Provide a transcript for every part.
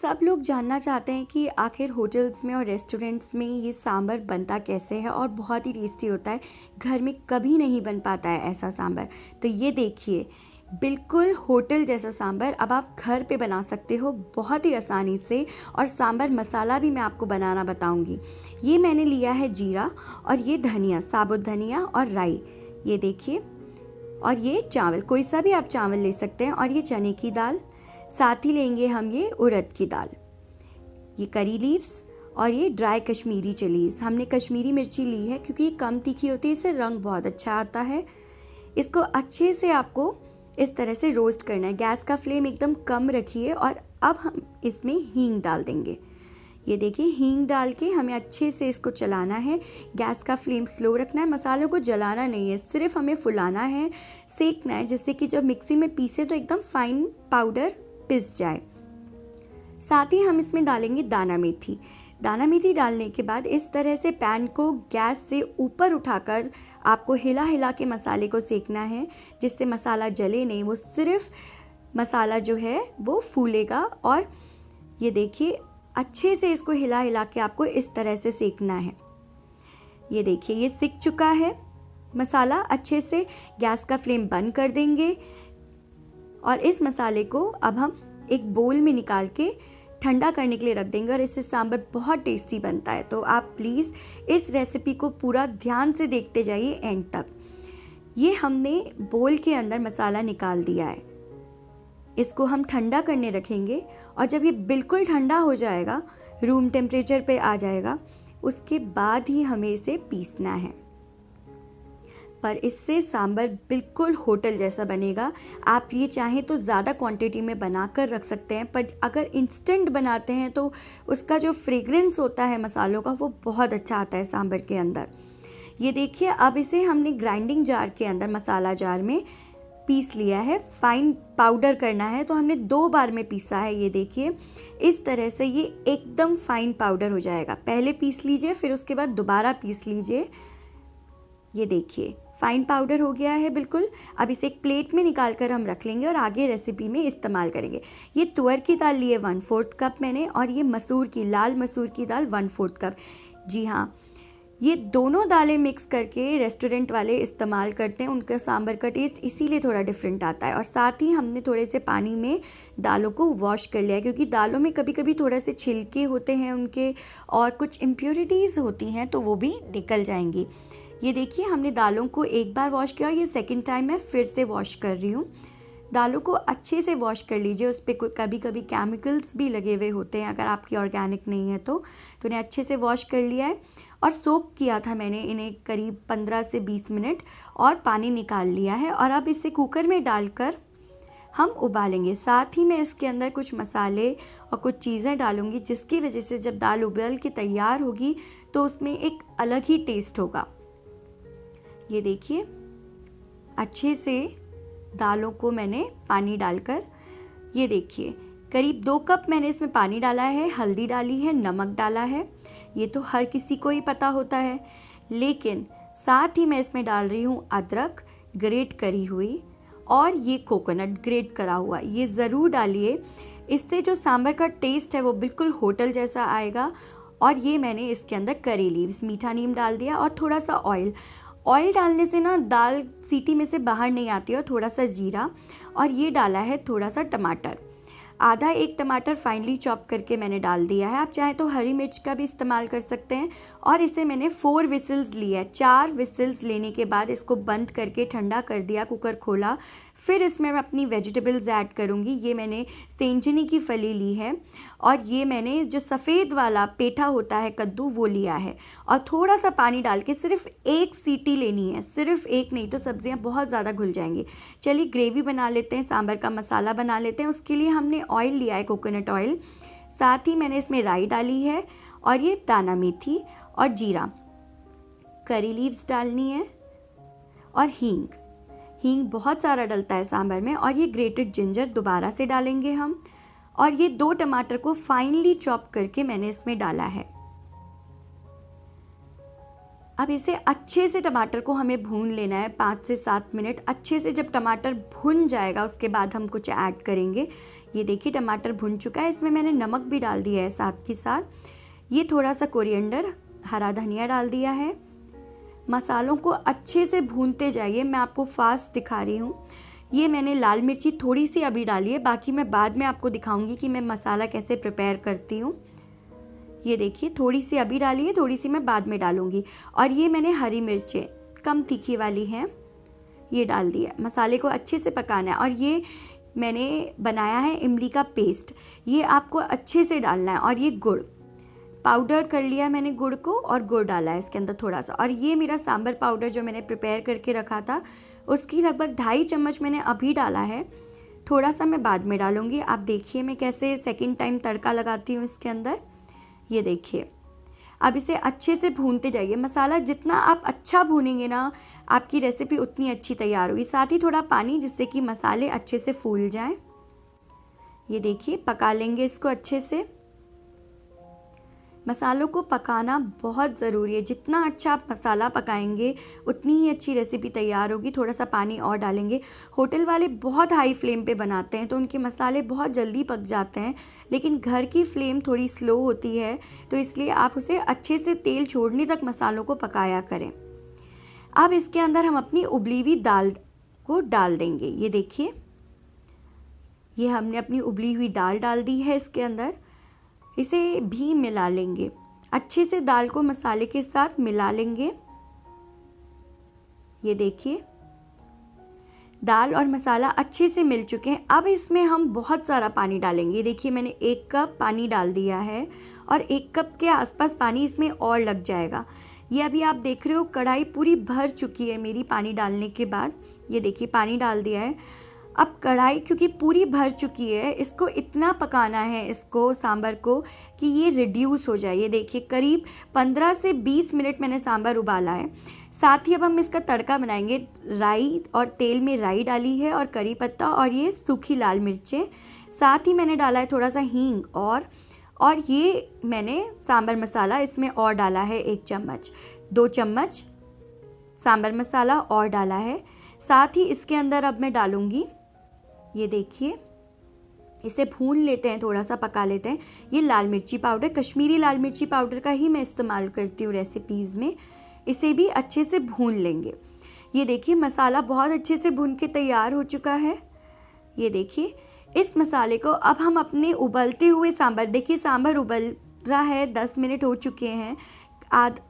सब लोग जानना चाहते हैं कि आखिर होटल्स में और रेस्टोरेंट्स में ये सांभर बनता कैसे है और बहुत ही टेस्टी होता है। घर में कभी नहीं बन पाता है ऐसा सांभर। तो ये देखिए, बिल्कुल होटल जैसा सांभर अब आप घर पे बना सकते हो बहुत ही आसानी से। और सांभर मसाला भी मैं आपको बनाना बताऊंगी। ये मैंने लिया है जीरा और ये धनिया, साबुत धनिया और राई, ये देखिए। और ये चावल, कोई सा भी आप चावल ले सकते हैं। और ये चने की दाल, साथ ही लेंगे हम ये उड़द की दाल, ये करी लीव्स और ये ड्राई कश्मीरी चिलीज। हमने कश्मीरी मिर्ची ली है क्योंकि ये कम तीखी होती है, इससे रंग बहुत अच्छा आता है। इसको अच्छे से आपको इस तरह से रोस्ट करना है। गैस का फ्लेम एकदम कम रखिए। और अब हम इसमें हींग डाल देंगे। ये देखिए, हींग डाल के हमें अच्छे से इसको चलाना है। गैस का फ्लेम स्लो रखना है, मसालों को जलाना नहीं है, सिर्फ हमें फुलाना है, सेकना है, जिससे कि जब मिक्सी में पीसे तो एकदम फाइन पाउडर पिस जाए। साथ ही हम इसमें डालेंगे दाना मेथी। दाना मेथी डालने के बाद इस तरह से पैन को गैस से ऊपर उठाकर आपको हिला हिला के मसाले को सेकना है, जिससे मसाला जले नहीं, वो सिर्फ मसाला जो है वो फूलेगा। और ये देखिए, अच्छे से इसको हिला हिला के आपको इस तरह से सेकना है। ये देखिए, ये सिक चुका है मसाला अच्छे से। गैस का फ्लेम बंद कर देंगे और इस मसाले को अब हम एक बोल में निकाल के ठंडा करने के लिए रख देंगे। और इससे सांभर बहुत टेस्टी बनता है। तो आप प्लीज़ इस रेसिपी को पूरा ध्यान से देखते जाइए एंड तक। ये हमने बोल के अंदर मसाला निकाल दिया है, इसको हम ठंडा करने रखेंगे। और जब ये बिल्कुल ठंडा हो जाएगा, रूम टेम्परेचर पे आ जाएगा, उसके बाद ही हमें इसे पीसना है। पर इससे सांभर बिल्कुल होटल जैसा बनेगा। आप ये चाहें तो ज़्यादा क्वांटिटी में बना कर रख सकते हैं, पर अगर इंस्टेंट बनाते हैं तो उसका जो फ्रेग्रेंस होता है मसालों का, वो बहुत अच्छा आता है सांभर के अंदर। ये देखिए, अब इसे हमने ग्राइंडिंग जार के अंदर, मसाला जार में पीस लिया है। फाइन पाउडर करना है तो हमने 2 बार में पीसा है। ये देखिए, इस तरह से ये एकदम फाइन पाउडर हो जाएगा। पहले पीस लीजिए, फिर उसके बाद दोबारा पीस लीजिए। ये देखिए, फाइन पाउडर हो गया है बिल्कुल। अब इसे एक प्लेट में निकाल कर हम रख लेंगे और आगे रेसिपी में इस्तेमाल करेंगे। ये तुअर की दाल लिए 1/4 कप मैंने, और ये मसूर की, लाल मसूर की दाल 1/4 कप। जी हाँ, ये दोनों दालें मिक्स करके रेस्टोरेंट वाले इस्तेमाल करते हैं, उनका सांभर का टेस्ट इसीलिए थोड़ा डिफरेंट आता है। और साथ ही हमने थोड़े से पानी में दालों को वॉश कर लिया है, क्योंकि दालों में कभी कभी थोड़े से छिलके होते हैं उनके, और कुछ इम्प्योरिटीज़ होती हैं, तो वो भी निकल जाएंगी। ये देखिए, हमने दालों को एक बार वॉश किया, ये सेकेंड टाइम मैं फिर से वॉश कर रही हूँ। दालों को अच्छे से वॉश कर लीजिए। उस पर कभी कभी केमिकल्स भी लगे हुए होते हैं, अगर आपकी ऑर्गेनिक नहीं है तो उन्हें अच्छे से वॉश कर लिया है। और सोक किया था मैंने इन्हें करीब 15 से 20 मिनट, और पानी निकाल लिया है। और अब इसे कुकर में डालकर हम उबालेंगे। साथ ही मैं इसके अंदर कुछ मसाले और कुछ चीज़ें डालूंगी, जिसकी वजह से जब दाल उबल के तैयार होगी तो उसमें एक अलग ही टेस्ट होगा। ये देखिए, अच्छे से दालों को मैंने पानी डालकर, ये देखिए, करीब 2 कप मैंने इसमें पानी डाला है, हल्दी डाली है, नमक डाला है। ये तो हर किसी को ही पता होता है, लेकिन साथ ही मैं इसमें डाल रही हूँ अदरक ग्रेट करी हुई, और ये कोकोनट ग्रेट करा हुआ। ये ज़रूर डालिए, इससे जो सांभर का टेस्ट है वो बिल्कुल होटल जैसा आएगा। और ये मैंने इसके अंदर करी लीव्स, मीठा नीम डाल दिया, और थोड़ा सा ऑयल डालने से ना दाल सीटी में से बाहर नहीं आती। और थोड़ा सा जीरा, और ये डाला है थोड़ा सा टमाटर, आधा एक टमाटर फाइनली चॉप करके मैंने डाल दिया है। आप चाहें तो हरी मिर्च का भी इस्तेमाल कर सकते हैं। और इसे मैंने 4 विसिल्स लिया है। 4 विसिल्स लेने के बाद इसको बंद करके ठंडा कर दिया, कुकर खोला। फिर इसमें मैं अपनी वेजिटेबल्स ऐड करूँगी। ये मैंने सेंजनी की फली ली है, और ये मैंने जो सफ़ेद वाला पेठा होता है कद्दू, वो लिया है। और थोड़ा सा पानी डाल के सिर्फ 1 सीटी लेनी है, सिर्फ 1 नहीं तो सब्जियां बहुत ज़्यादा घुल जाएंगी। चलिए ग्रेवी बना लेते हैं, सांभर का मसाला बना लेते हैं। उसके लिए हमने ऑयल लिया है, कोकोनट ऑयल। साथ ही मैंने इसमें राई डाली है, और ये दाना मेथी और जीरा, करी लीव्स डालनी है, और हींग बहुत सारा डलता है सांभर में। और ये ग्रेटेड जिंजर दोबारा से डालेंगे हम। और ये 2 टमाटर को फाइनली चॉप करके मैंने इसमें डाला है। अब इसे अच्छे से, टमाटर को हमें भून लेना है 5 से 7 मिनट अच्छे से। जब टमाटर भुन जाएगा उसके बाद हम कुछ ऐड करेंगे। ये देखिए टमाटर भुन चुका है, इसमें मैंने नमक भी डाल दिया है साथ के साथ। ये थोड़ा सा कोरिएंडर, हरा धनिया डाल दिया है। मसालों को अच्छे से भूनते जाइए, मैं आपको फास्ट दिखा रही हूँ। ये मैंने लाल मिर्ची थोड़ी सी अभी डाली है, बाकी मैं बाद में आपको दिखाऊंगी कि मैं मसाला कैसे प्रिपेयर करती हूँ। ये देखिए थोड़ी सी अभी डाली है, थोड़ी सी मैं बाद में डालूंगी। और ये मैंने हरी मिर्चें कम तीखी वाली हैं, ये डाल दिया। मसाले को अच्छे से पकाना है। और ये मैंने बनाया है इमली का पेस्ट, ये आपको अच्छे से डालना है। और ये गुड़ पाउडर कर लिया मैंने, गुड़ को, और गुड़ डाला है इसके अंदर थोड़ा सा। और ये मेरा सांभर पाउडर जो मैंने प्रिपेयर करके रखा था, उसकी लगभग 2.5 चम्मच मैंने अभी डाला है, थोड़ा सा मैं बाद में डालूंगी। आप देखिए मैं कैसे सेकंड टाइम तड़का लगाती हूँ इसके अंदर। ये देखिए अब इसे अच्छे से भूनते जाइए। मसाला जितना आप अच्छा भूनेंगे ना, आपकी रेसिपी उतनी अच्छी तैयार होगी। साथ ही थोड़ा पानी, जिससे कि मसाले अच्छे से फूल जाएं। ये देखिए पका लेंगे इसको अच्छे से। मसालों को पकाना बहुत ज़रूरी है, जितना अच्छा आप मसाला पकाएंगे उतनी ही अच्छी रेसिपी तैयार होगी। थोड़ा सा पानी और डालेंगे। होटल वाले बहुत हाई फ्लेम पे बनाते हैं तो उनके मसाले बहुत जल्दी पक जाते हैं, लेकिन घर की फ्लेम थोड़ी स्लो होती है, तो इसलिए आप उसे अच्छे से तेल छोड़ने तक मसालों को पकाया करें। अब इसके अंदर हम अपनी उबली हुई दाल को डाल देंगे। ये देखिए ये हमने अपनी उबली हुई दाल डाल दी है इसके अंदर। इसे भी मिला लेंगे अच्छे से, दाल को मसाले के साथ मिला लेंगे। ये देखिए दाल और मसाला अच्छे से मिल चुके हैं। अब इसमें हम बहुत सारा पानी डालेंगे। देखिए मैंने 1 कप पानी डाल दिया है, और 1 कप के आसपास पानी इसमें और लग जाएगा। ये अभी आप देख रहे हो कढ़ाई पूरी भर चुकी है मेरी पानी डालने के बाद। ये देखिए पानी डाल दिया है। अब कढ़ाई क्योंकि पूरी भर चुकी है, इसको इतना पकाना है, इसको सांभर को, कि ये रिड्यूस हो जाए। ये देखिए करीब 15 से 20 मिनट मैंने सांभर उबाला है। साथ ही अब हम इसका तड़का बनाएंगे। राई और तेल में राई डाली है, और करी पत्ता, और ये सूखी लाल मिर्चें। साथ ही मैंने डाला है थोड़ा सा हींग, और ये मैंने सांभर मसाला इसमें और डाला है 1 चम्मच। 2 चम्मच सांभर मसाला और डाला है। साथ ही इसके अंदर अब मैं डालूंगी, ये देखिए इसे भून लेते हैं, थोड़ा सा पका लेते हैं। ये लाल मिर्ची पाउडर, कश्मीरी लाल मिर्ची पाउडर का ही मैं इस्तेमाल करती हूँ रेसिपीज़ में। इसे भी अच्छे से भून लेंगे। ये देखिए मसाला बहुत अच्छे से भून के तैयार हो चुका है। ये देखिए इस मसाले को अब हम अपने उबलते हुए सांभर, देखिए सांभर उबल रहा है, 10 मिनट हो चुके हैं,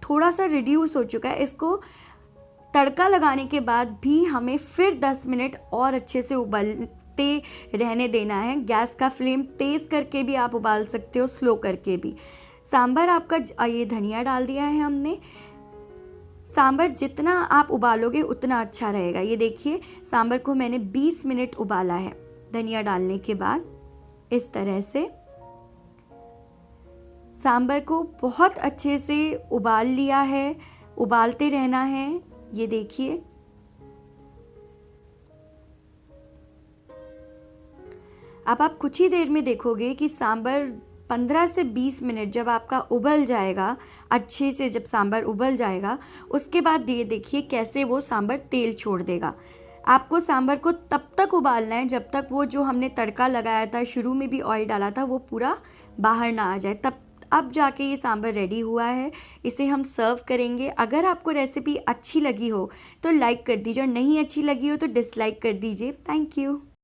थोड़ा सा रिड्यूस हो चुका है। इसको तड़का लगाने के बाद भी हमें फिर 10 मिनट और अच्छे से उबलते रहने देना है। गैस का फ्लेम तेज करके भी आप उबाल सकते हो, स्लो करके भी। सांभर आपका, ये धनिया डाल दिया है हमने। सांभर जितना आप उबालोगे उतना अच्छा रहेगा। ये देखिए सांभर को मैंने 20 मिनट उबाला है धनिया डालने के बाद। इस तरह से सांभर को बहुत अच्छे से उबाल लिया है, उबालते रहना है। ये देखिए अब आप कुछ ही देर में देखोगे कि सांभर 15 से 20 मिनट जब आपका उबल जाएगा, अच्छे से जब सांभर उबल जाएगा, उसके बाद ये देखिए कैसे वो सांभर तेल छोड़ देगा। आपको सांभर को तब तक उबालना है जब तक वो जो हमने तड़का लगाया था, शुरू में भी ऑयल डाला था, वो पूरा बाहर ना आ जाए। तब अब जाके ये सांभर रेडी हुआ है। इसे हम सर्व करेंगे। अगर आपको रेसिपी अच्छी लगी हो तो लाइक कर दीजिए, और नहीं अच्छी लगी हो तो डिसलाइक कर दीजिए। Thank you.